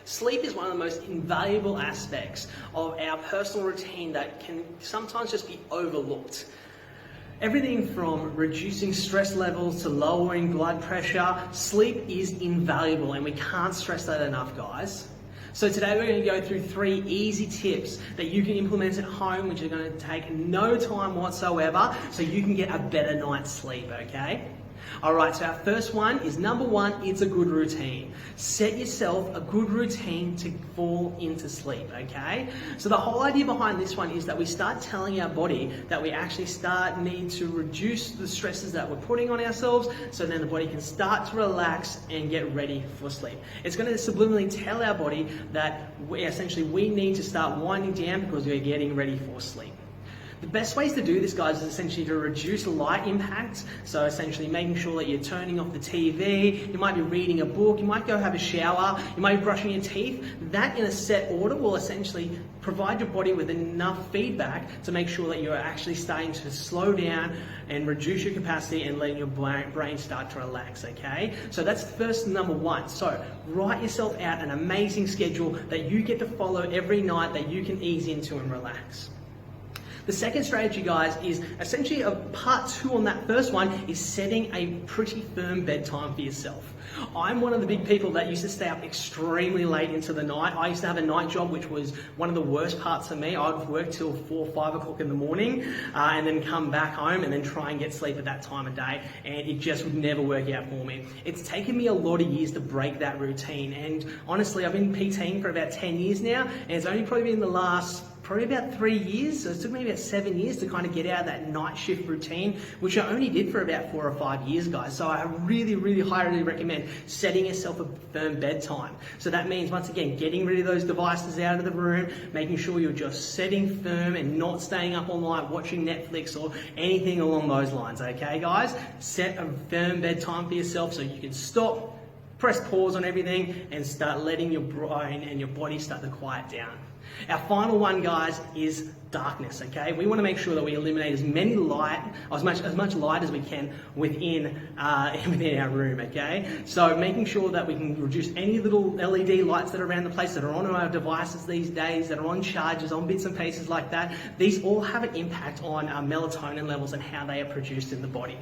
Sleep is one of the most invaluable aspects of our personal routine that can sometimes just be overlooked. Everything from reducing stress levels to lowering blood pressure, sleep is invaluable and we can't stress that enough, guys. So today we're going to go through 3 easy tips that you can implement at home, which are going to take no time whatsoever, so you can get a better night's sleep, okay? Alright, so our first one is number 1, it's a good routine. Set yourself a good routine to fall into sleep, okay? So the whole idea behind this one is that we start telling our body that we actually need to reduce the stresses that we're putting on ourselves, so then the body can start to relax and get ready for sleep. It's going to subliminally tell our body that we need to start winding down because we're getting ready for sleep. The best ways to do this, guys, is essentially to reduce light impact. So essentially making sure that you're turning off the TV, you might be reading a book, you might go have a shower, you might be brushing your teeth. That in a set order will essentially provide your body with enough feedback to make sure that you're actually starting to slow down and reduce your capacity and letting your brain start to relax, okay? So that's first number 1. So write yourself out an amazing schedule that you get to follow every night that you can ease into and relax. The second strategy, guys, is essentially a part 2 on that first one, is setting a pretty firm bedtime for yourself. I'm one of the big people that used to stay up extremely late into the night. I used to have a night job, which was one of the worst parts of me. I would work till 4 or 5 o'clock in the morning and then come back home and then try and get sleep at that time of day, and it just would never work out for me. It's taken me a lot of years to break that routine, and honestly, I've been PTing for about 10 years now, and it's only probably been the last about 3 years, so it took me about 7 years to kind of get out of that night shift routine, which I only did for about 4 or 5 years, guys. So I really highly recommend setting yourself a firm bedtime. So that means, once again, getting rid of those devices out of the room, making sure you're just setting firm and not staying up all night watching Netflix or anything along those lines, okay, guys? Set a firm bedtime for yourself so you can stop, press pause on everything and start letting your brain and your body start to quiet down. Our final one, guys, is darkness, okay? We want to make sure that we eliminate as much light as we can within our room, okay? So making sure that we can reduce any little LED lights that are around the place that are on our devices these days, that are on chargers, on bits and pieces like that. These all have an impact on our melatonin levels and how they are produced in the body.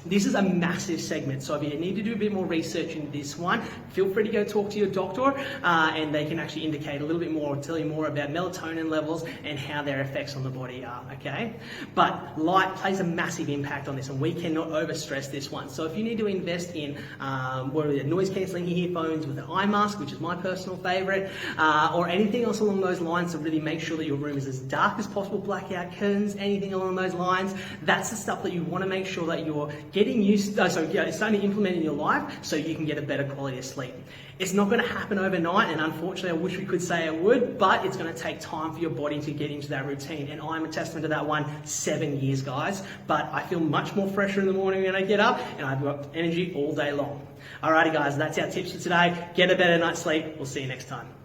This is a massive segment, so if you need to do a bit more research into this one, feel free to go talk to your doctor and they can actually indicate a little bit more or tell you more about melatonin levels and how their effects on the body are, okay? But light plays a massive impact on this, and we cannot overstress this one. So if you need to invest in noise cancelling earphones with an eye mask, which is my personal favourite, or anything else along those lines to really make sure that your room is as dark as possible, blackout curtains, anything along those lines, that's the stuff that you want to make sure that you're starting to implement in your life so you can get a better quality of sleep. It's not going to happen overnight, and unfortunately I wish we could say it would, but it's going to take time for your body to get into that routine, and I'm a testament to that one. 7 years, guys, but I feel much more fresher in the morning when I get up, and I've got energy all day long. Alrighty, guys, that's our tips for today. Get a better night's sleep. We'll see you next time.